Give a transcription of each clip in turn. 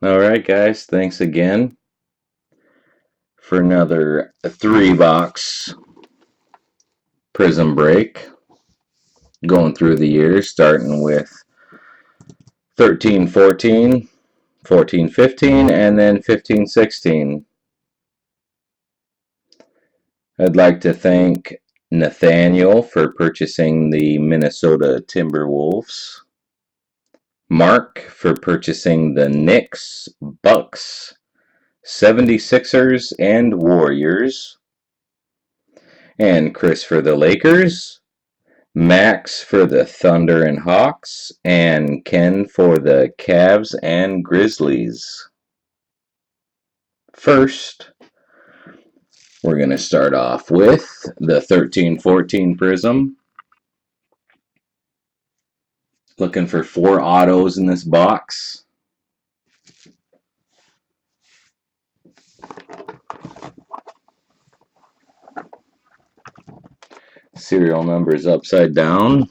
Alright guys, thanks again for another 3-box Prizm break. Going through the years, starting with 13-14, 14-15, and then 15-16. I'd like to thank Nathaniel for purchasing the Minnesota Timberwolves, Mark for purchasing the Knicks, Bucks, 76ers, and Warriors, and Chris for the Lakers, Max for the Thunder and Hawks, and Ken for the Cavs and Grizzlies. First, we're going to start off with the 13-14 Prizm. Looking for 4 autos in this box. Serial numbers upside down,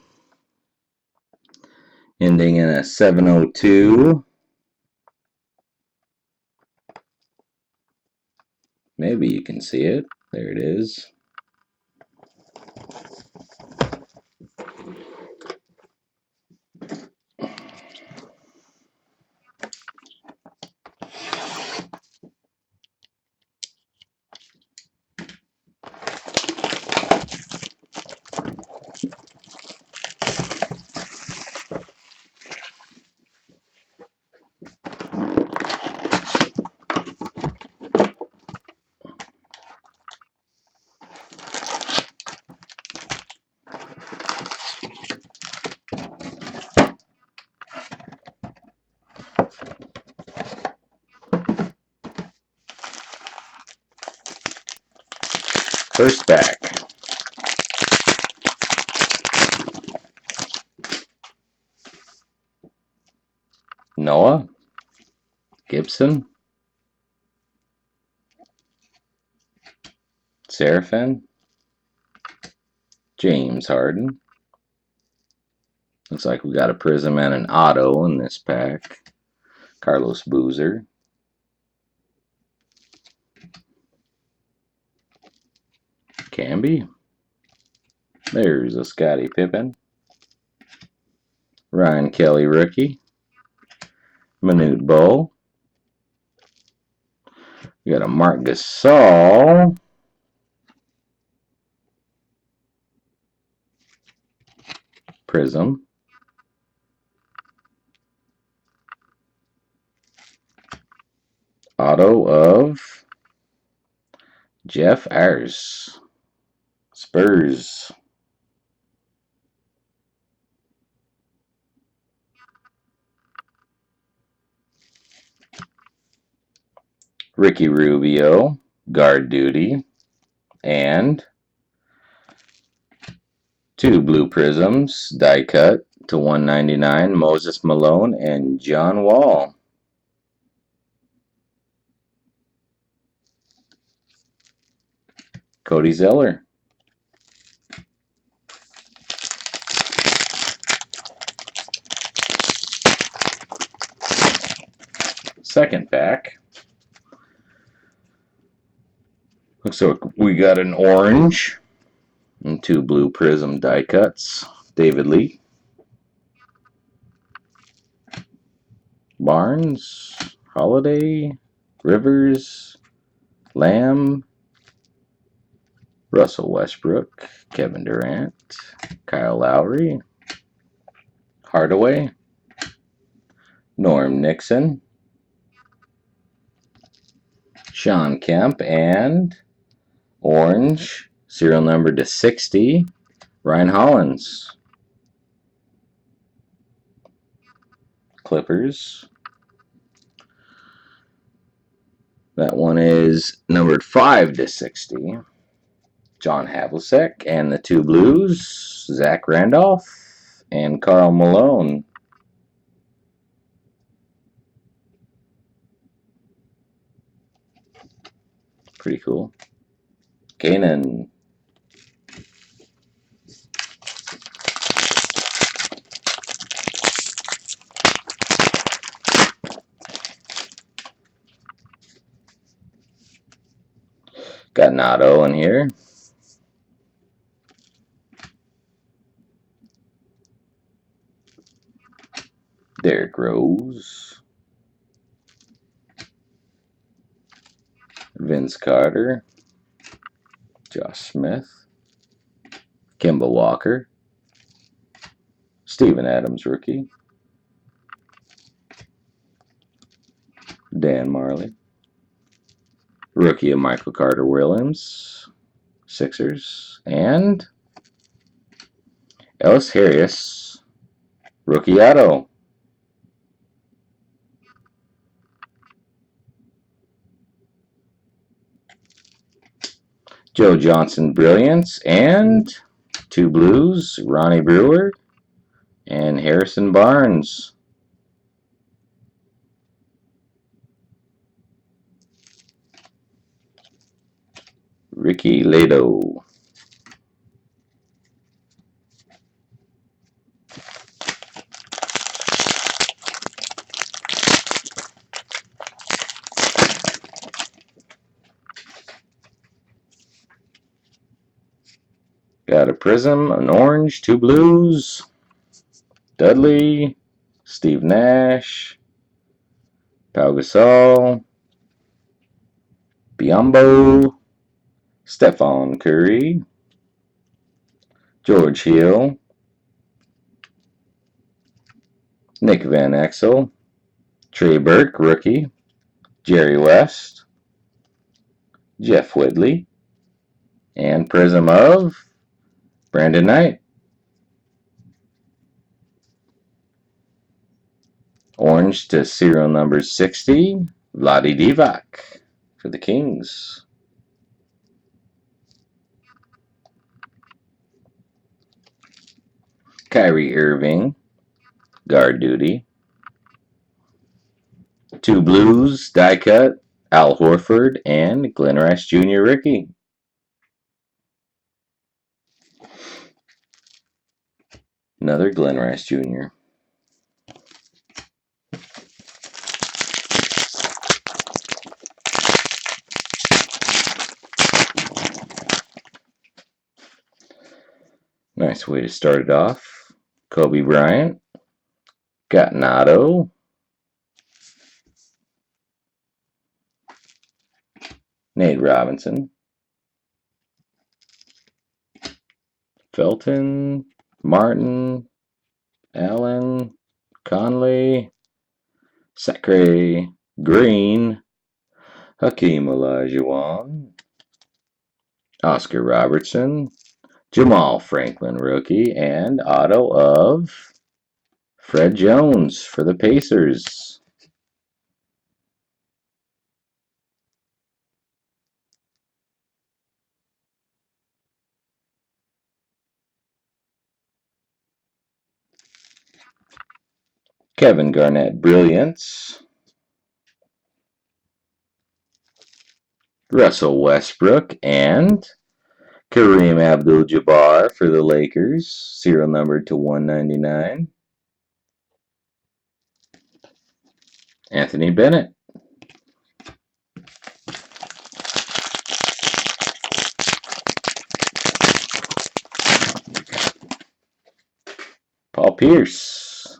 ending in a 702. Maybe you can see it. There it is. First back. Noah, Gibson, Seraphin, James Harden. Looks like we got a Prizm and an auto in this pack. Carlos Boozer. Camby. There's a Scottie Pippen. Ryan Kelly rookie. Manute Bol. We got a Marc Gasol. Prizm. Auto of Jeff Ayers. Spurs. Ricky Rubio, guard duty, and 2 blue Prizms, die cut to 199, Moses Malone and John Wall. Cody Zeller. Second pack. Looks like we got an orange and 2 blue Prizm die cuts. David Lee. Barnes, Holiday, Rivers, Lamb, Russell Westbrook, Kevin Durant, Kyle Lowry, Hardaway, Norm Nixon, Sean Kemp, and orange, serial number to 60, Ryan Hollins. Clippers. That one is numbered 5 to 60. John Havlicek, and the 2 blues, Zach Randolph and Karl Malone. Pretty cool. Kanan. Got an auto in here. Derrick Rose. Vince Carter. Josh Smith. Kemba Walker. Steven Adams, rookie. Dan Marley. Rookie of Michael Carter Williams. Sixers. And Ellis Harris. Rookie auto. Joe Johnson Brilliance. And 2 blues. Ronnie Brewer. And Harrison Barnes. Ricky Lado. Got a Prizm, an orange, 2 blues. Dudley. Steve Nash. Pau Gasol. Biombo. Stephon Curry. George Hill. Nick Van Exel. Trey Burke, rookie. Jerry West. Jeff Whitley. And Prizm of Brandon Knight. Orange to serial number 60. Vlade Divac for the Kings. Kyrie Irving. Guard duty. 2 blues, die cut. Al Horford and Glenn Rice Jr. rookie. Another Glenn Rice Jr. Nice way to start it off. Kobe Bryant. Got an auto. Nate Robinson. Felton. Martin. Allen. Conley. Sacre. Green. Hakeem Olajuwon. Oscar Robertson. Jamal Franklin rookie. And auto of Fred Jones for the Pacers. Kevin Garnett Brilliance. Russell Westbrook and Kareem Abdul-Jabbar for the Lakers, serial numbered to 199. Anthony Bennett. Paul Pierce.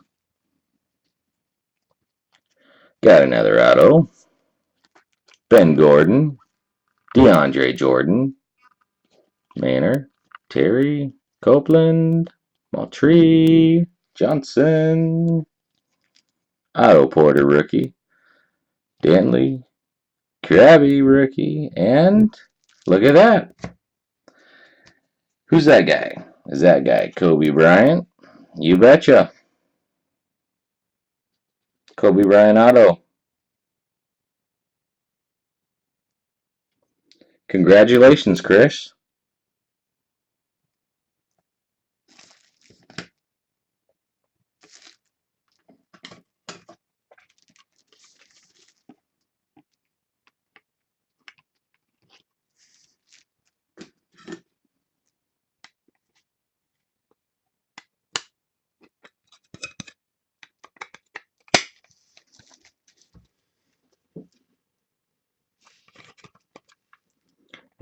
Got another auto. Ben Gordon. DeAndre Jordan. Manor. Terry. Copeland. Maltree. Johnson. Otto Porter rookie. Dantley. Krabby rookie. And look at that. Who's that guy? Is that guy Kobe Bryant? You betcha. Kobe Bryant auto. Congratulations, Chris.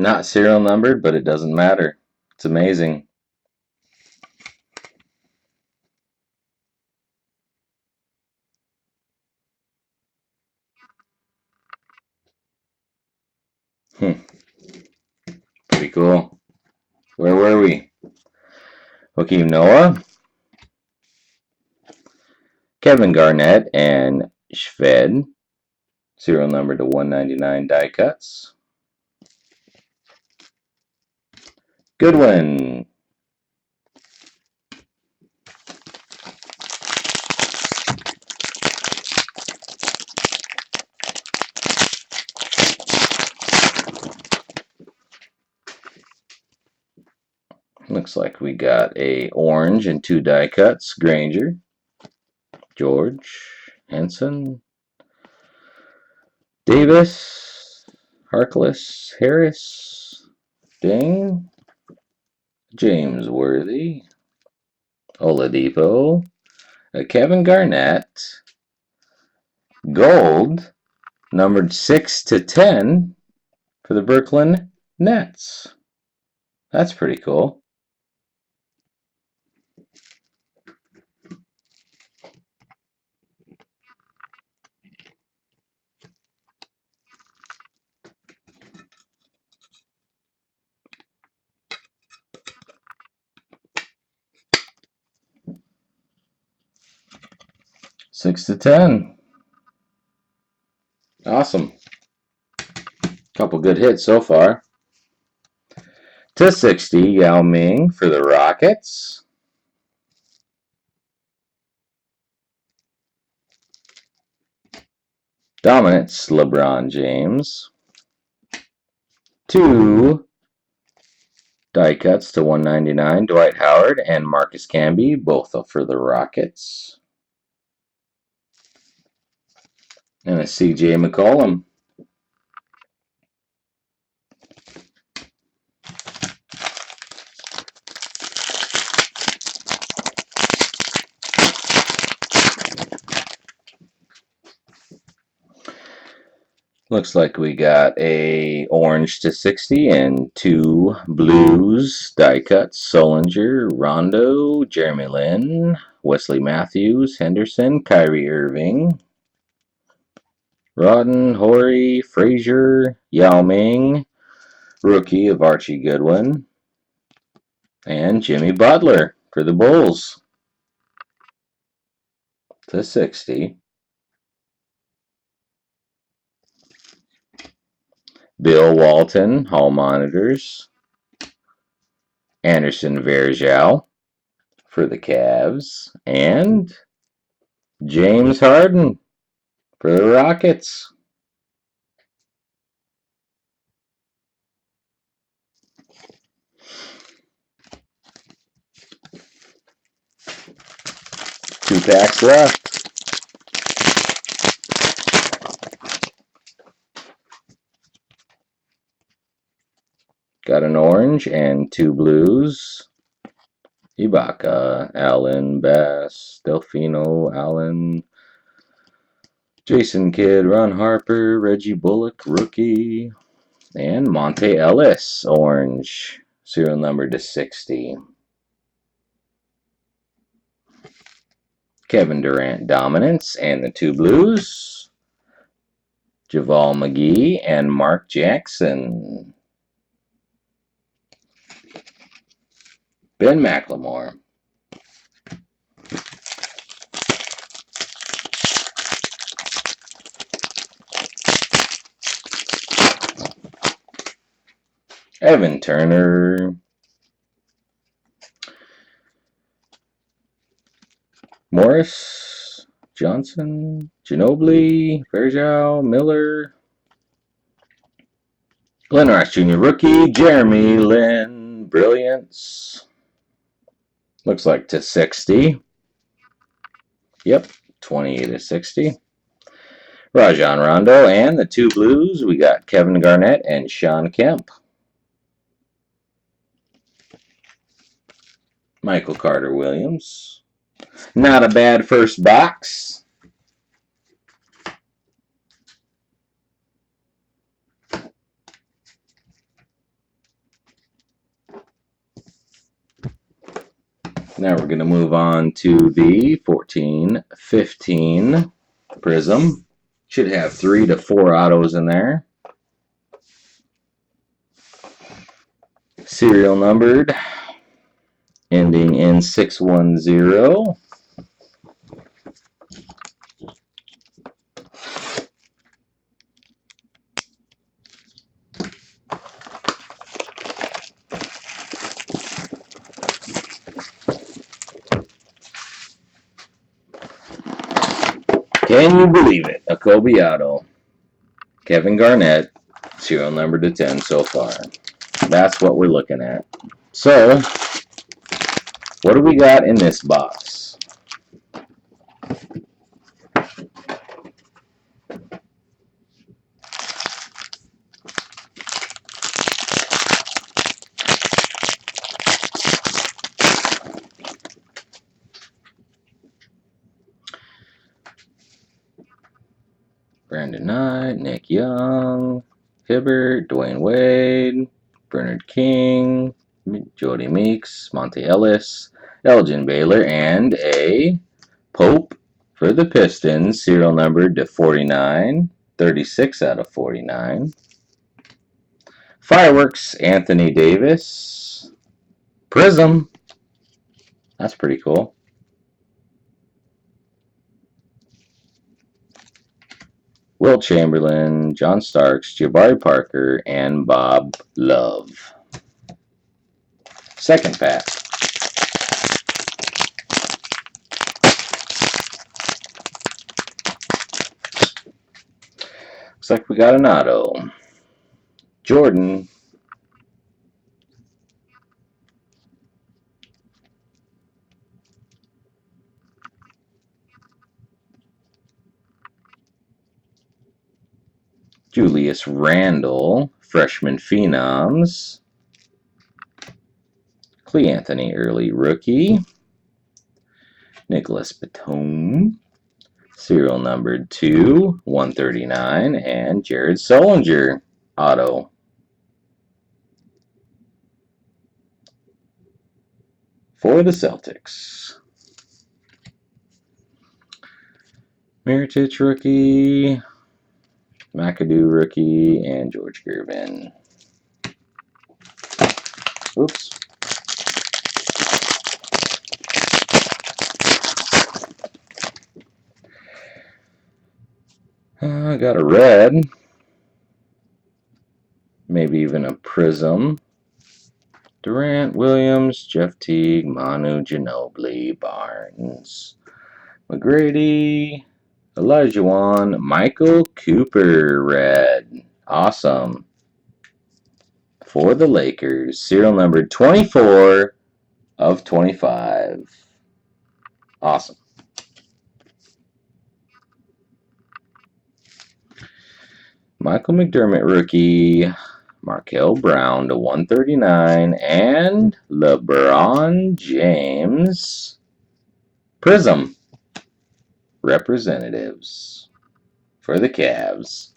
Not serial numbered, but it doesn't matter. It's amazing. Pretty cool. Where were we? Hakeem Noah, Kevin Garnett, and Shved. Serial number to 199 die cuts. Goodwin. Looks like we got a orange and 2 die cuts. Granger, George, Henson, Davis, Harkless, Harris, Ding, James Worthy, Oladipo, Kevin Garnett, gold, numbered 6 to 10 for the Brooklyn Nets. That's pretty cool. Six to 10. Awesome. Couple good hits so far. To 60, Yao Ming for the Rockets. Dominance, LeBron James. 2 die cuts to 199, Dwight Howard and Marcus Camby, both for the Rockets. And a CJ McCollum. Looks like we got a orange to 60 and 2 blues die cuts. Solinger, Rondo, Jeremy Lin, Wesley Matthews, Henderson, Kyrie Irving, Rodden, Horry, Frazier, Yao Ming, rookie of Archie Goodwin, and Jimmy Butler for the Bulls to 60. Bill Walton, Hall Monitors. Anderson Varejao for the Cavs. And James Harden for the Rockets. Two packs left. Got an orange and 2 blues. Ibaka, Allen, Bass, Delfino, Allen, Jason Kidd, Ron Harper, Reggie Bullock, rookie, and Monte Ellis, orange, serial number to 60. Kevin Durant, dominance, and the 2 blues. JaVale McGee and Mark Jackson. Ben McLemore. Evan Turner. Morris, Johnson, Ginobili, Verjao, Miller. Glenn Rice Jr. rookie. Jeremy Lin, Brilliance. Looks like to 60. Yep, 20 to 60. Rajon Rondo and the 2 blues. We got Kevin Garnett and Sean Kemp. Michael Carter Williams. Not a bad first box. Now we're going to move on to the 14-15 Prizm. Should have 3 to 4 autos in there. Serial numbered, ending in 610. Can you believe it? A Kobe auto. Kevin Garnett, serial number to 10 so far. That's what we're looking at. So, what do we got in this box? Brandon Knight, Nick Young, Hibbert, Dwayne Wade, Bernard King, Jody Meeks, Monte Ellis, Elgin Baylor, and a Pope for the Pistons, serial numbered to 49, 36 out of 49. Fireworks, Anthony Davis. Prizm. That's pretty cool. Wilt Chamberlain, John Starks, Jabari Parker, and Bob Love. Second pack. Looks like we got an auto. Jordan. Julius Randle, Freshman Phenoms. Clee Anthony, early rookie. Nicholas Batum, serial numbered 2, 139, and Jared Sullinger, auto. For the Celtics. Mirotic rookie, McAdoo rookie, and George Gervin. Oops. I got a red. Maybe even a Prizm. Durant, Williams, Jeff Teague, Manu Ginobili, Barnes, McGrady, Elijah Wan, Michael Cooper, red. Awesome. For the Lakers, serial number 24 of 25. Awesome. Michael McDermott, rookie. Markel Brown to 139. And LeBron James. Prizm. Representatives. For the Cavs.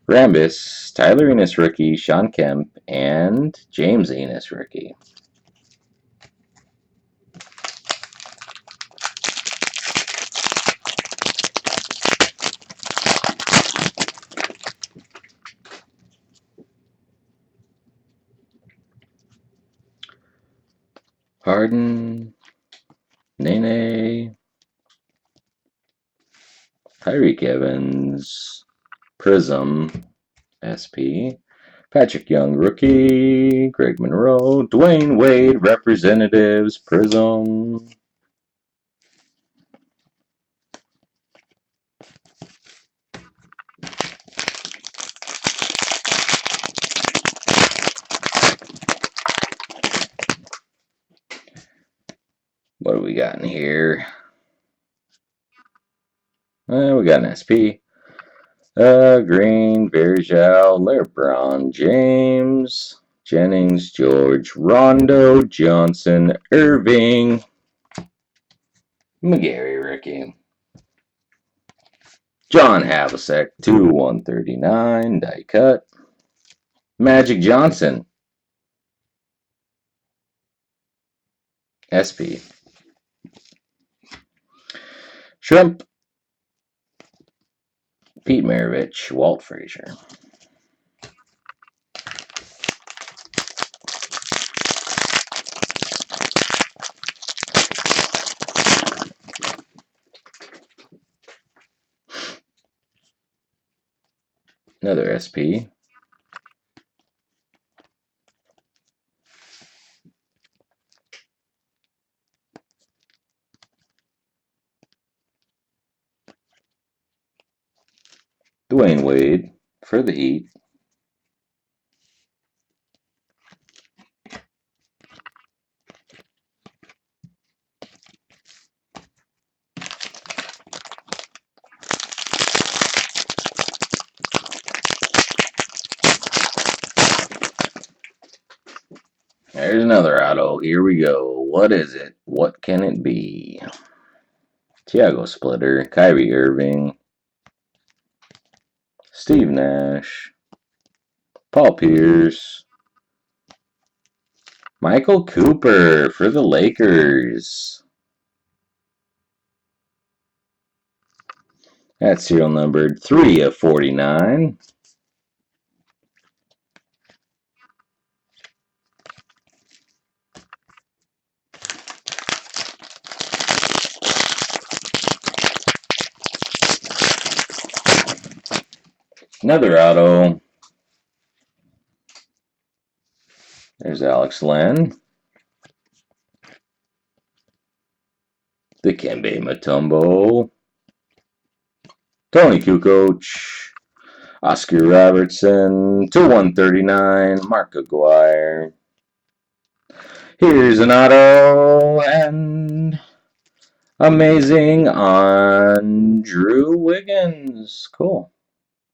Rambus, Tyler Enos, rookie. Sean Kemp. And James Enos, rookie. Harden, Nene, Tyreek Evans, Prizm, SP, Patrick Young, rookie, Greg Monroe, Dwayne Wade, representatives, Prizm. What do we got in here? We got an SP. Green, Virgil, LeBron James, Jennings, George, Rondo, Johnson, Irving, McGarry, rookie. John Havlicek, 2/139, die cut. Magic Johnson. SP. Shrimp, Pete Maravich, Walt Frazier. Another SP. Dwayne Wade for the Heat. There's another auto. Here we go. What is it? What can it be? Tiago Splitter, Kyrie Irving, Steve Nash, Paul Pierce, Michael Cooper for the Lakers. That's serial numbered 3 of 49. Another auto. There's Alex Len. Dikembe Mutombo. Tony Kukoc. Oscar Robertson. To 139. Mark Aguirre. Here's an auto. And amazing on Drew Wiggins. Cool.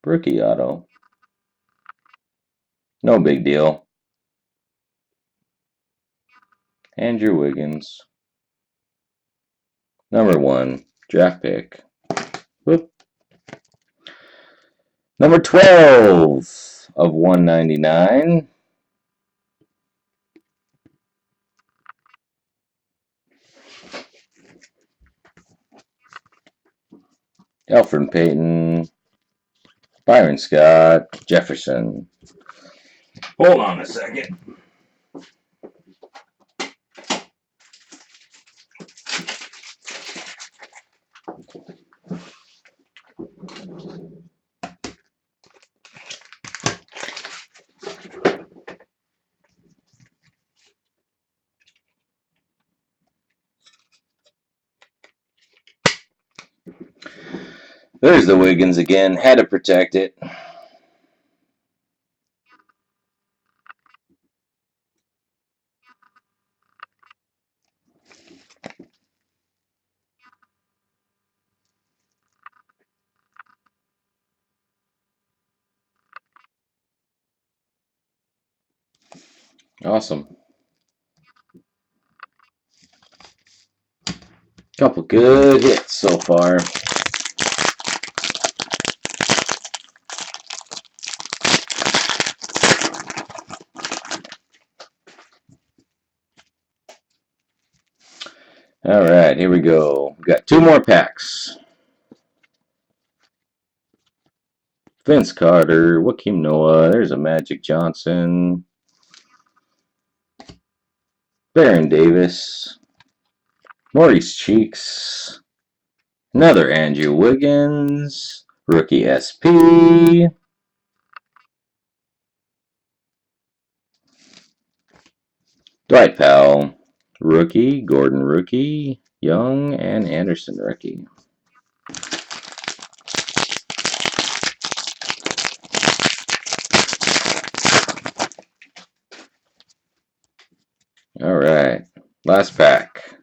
Rookie auto. No big deal. Andrew Wiggins. Number 1. Draft pick. Whoop. Number 12 of 199. Elfrid Payton. Byron Scott. Jefferson. Hold on a second. There's the Wiggins again. Had to protect it. Awesome. Couple good hits so far. All right, here we go. We've got 2 more packs. Vince Carter, Joakim Noah, there's a Magic Johnson, Baron Davis, Maurice Cheeks, another Andrew Wiggins, rookie SP, Dwight Powell, rookie, Gordon rookie, Young, and Anderson rookie. All right, last pack.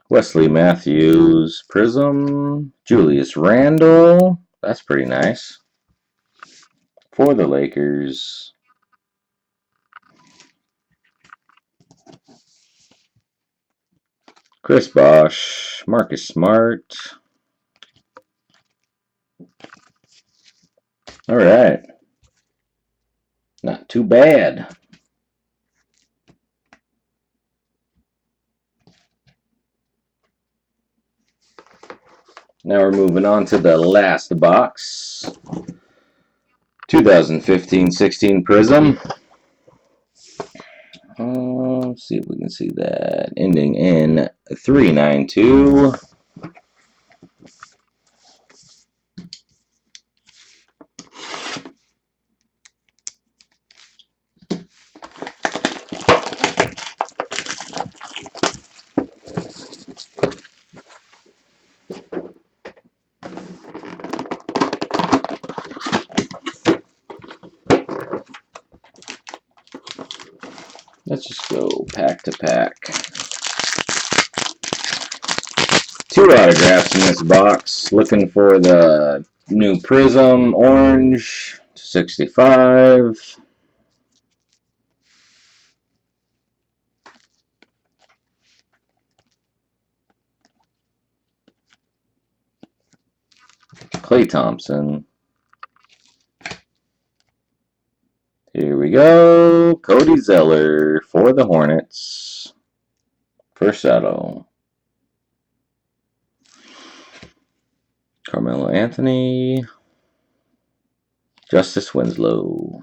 Wesley Matthews, Prizm, Julius Randle, that's pretty nice, for the Lakers. Chris Bosh, Marcus Smart, All right. Not too bad. Now we're moving on to the last box. 2015-16 Prizm. Let's see if we can see that. Ending in 392. Let's just go pack to pack. 2 autographs in this box. Looking for the new Prizm orange 65. Klay Thompson. Here we go. Cody Zeller for the Hornets. First auto. Carmelo Anthony. Justice Winslow.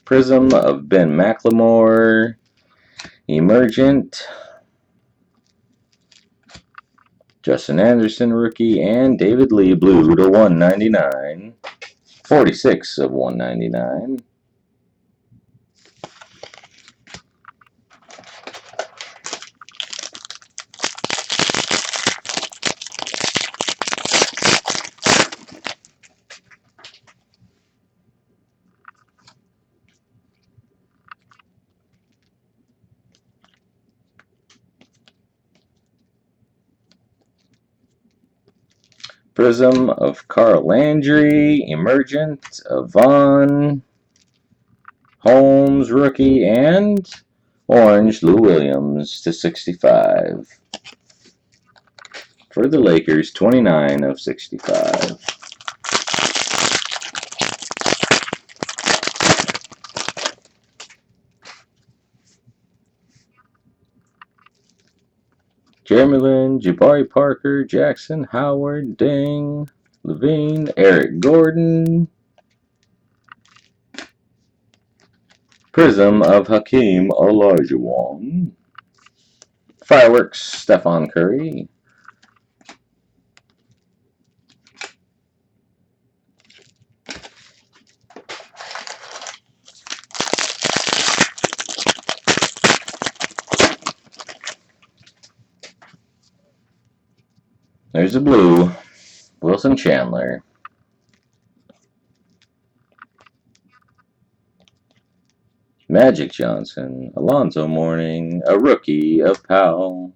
Prizm of Ben McLemore. Emergent. Justin Anderson rookie. And David Lee blue to 199. 46 of 199. Prizm of Carl Landry, Emergent, Vaughn, Holmes, rookie, and orange, Lou Williams to 65. For the Lakers, 29 of 65. Jeremy Lin, Jabari Parker, Jackson Howard, Ding, Levine, Eric Gordon. Prizm of Hakeem Olajuwon. Fireworks, Stephon Curry. There's a blue, Wilson Chandler. Magic Johnson, Alonzo Mourning, a rookie of Powell.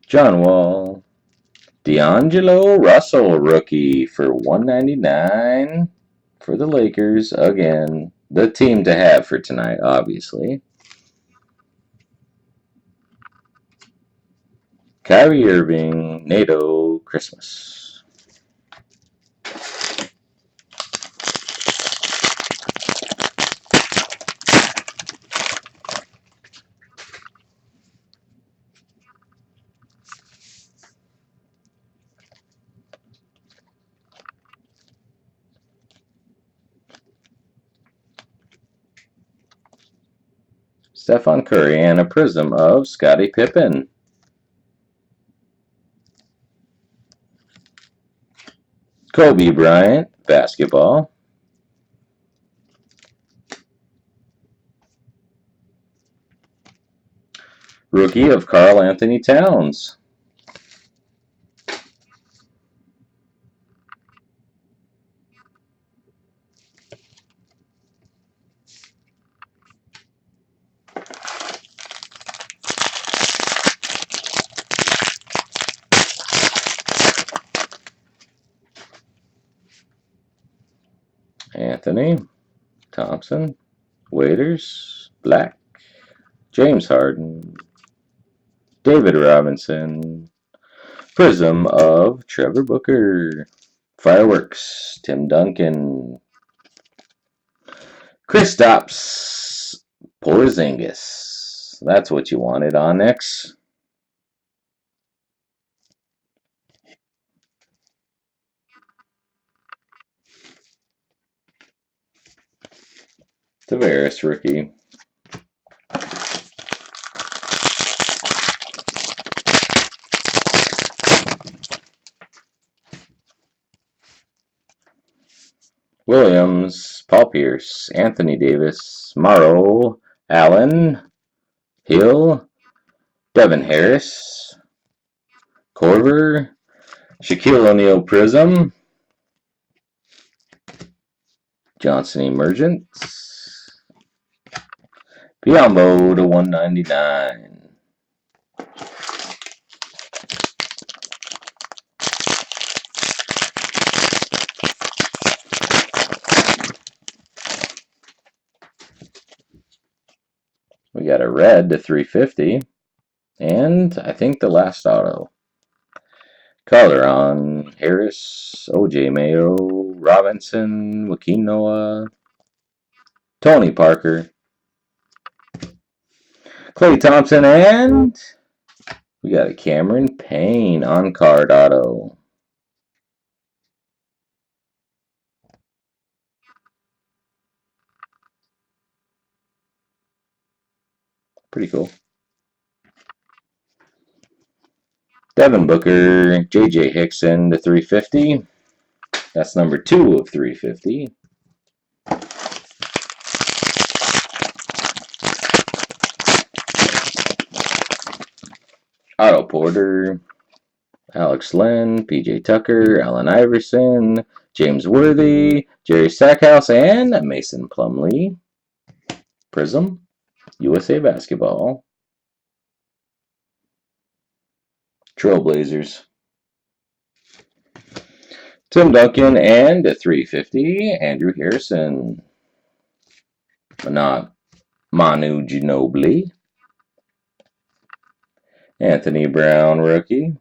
John Wall. D'Angelo Russell, rookie for 199 for the Lakers. Again, the team to have for tonight, obviously. Kyrie Irving, NATO, Christmas. Stephon Curry and a Prizm of Scottie Pippen. Kobe Bryant, basketball. Rookie of Karl Anthony Towns. Anthony, Thompson, Waiters, Black, James Harden, David Robinson, Prizm of Trevor Booker, Fireworks, Tim Duncan, Kristaps Porzingis. That's what you wanted, Onyx. Tavares rookie. Williams, Paul Pierce, Anthony Davis, Morrow, Allen, Hill, Devin Harris, Korver, Shaquille O'Neal Prizm, Johnson Emergence, Biombo to 199. We got a red to 350. And I think the last auto. Color on Harris, OJ Mayo, Robinson, Joakim Noah, Tony Parker, Klay Thompson, and we got a Cameron Payne on card auto. Pretty cool. Devin Booker, J.J. Hickson to 350. That's number 2 of 350. Otto Porter, Alex Len, P.J. Tucker, Allen Iverson, James Worthy, Jerry Stackhouse, and Mason Plumlee. Prizm, USA Basketball. Trailblazers. Tim Duncan and a 350, Andrew Harrison. Not Manu Ginobili. Anthony Brown, rookie.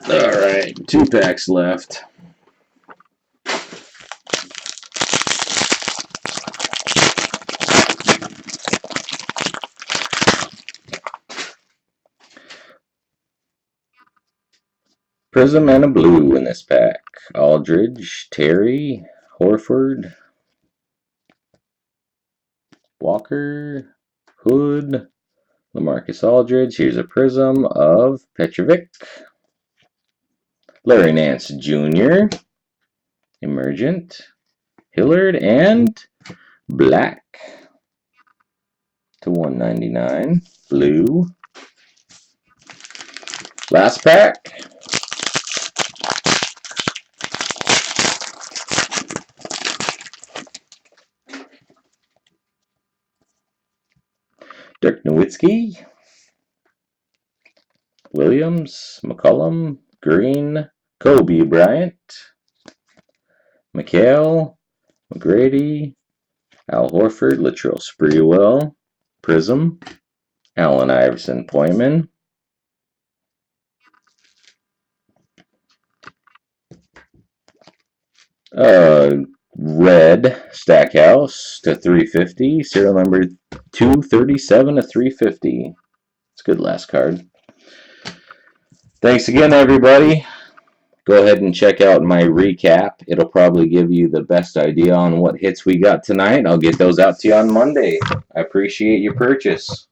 Alright, 2 packs left. Prizm and a blue in this pack. Aldridge, Terry, Horford, Walker, Hood, LaMarcus Aldridge. Here's a Prizm of Petrovic. Larry Nance Jr., Emergent, Hillard, and Black to 199. Blue. Last pack. Dirk Nowitzki, Williams, McCollum, Green, Kobe Bryant, McHale, McGrady, Al Horford, Latrell Sprewell, Prizm, Allen Iverson Pointman, red Stackhouse to 350, serial number 237 to 350. It's a good last card. Thanks again, everybody. Go ahead and check out my recap. It'll probably give you the best idea on what hits we got tonight. I'll get those out to you on Monday. I appreciate your purchase.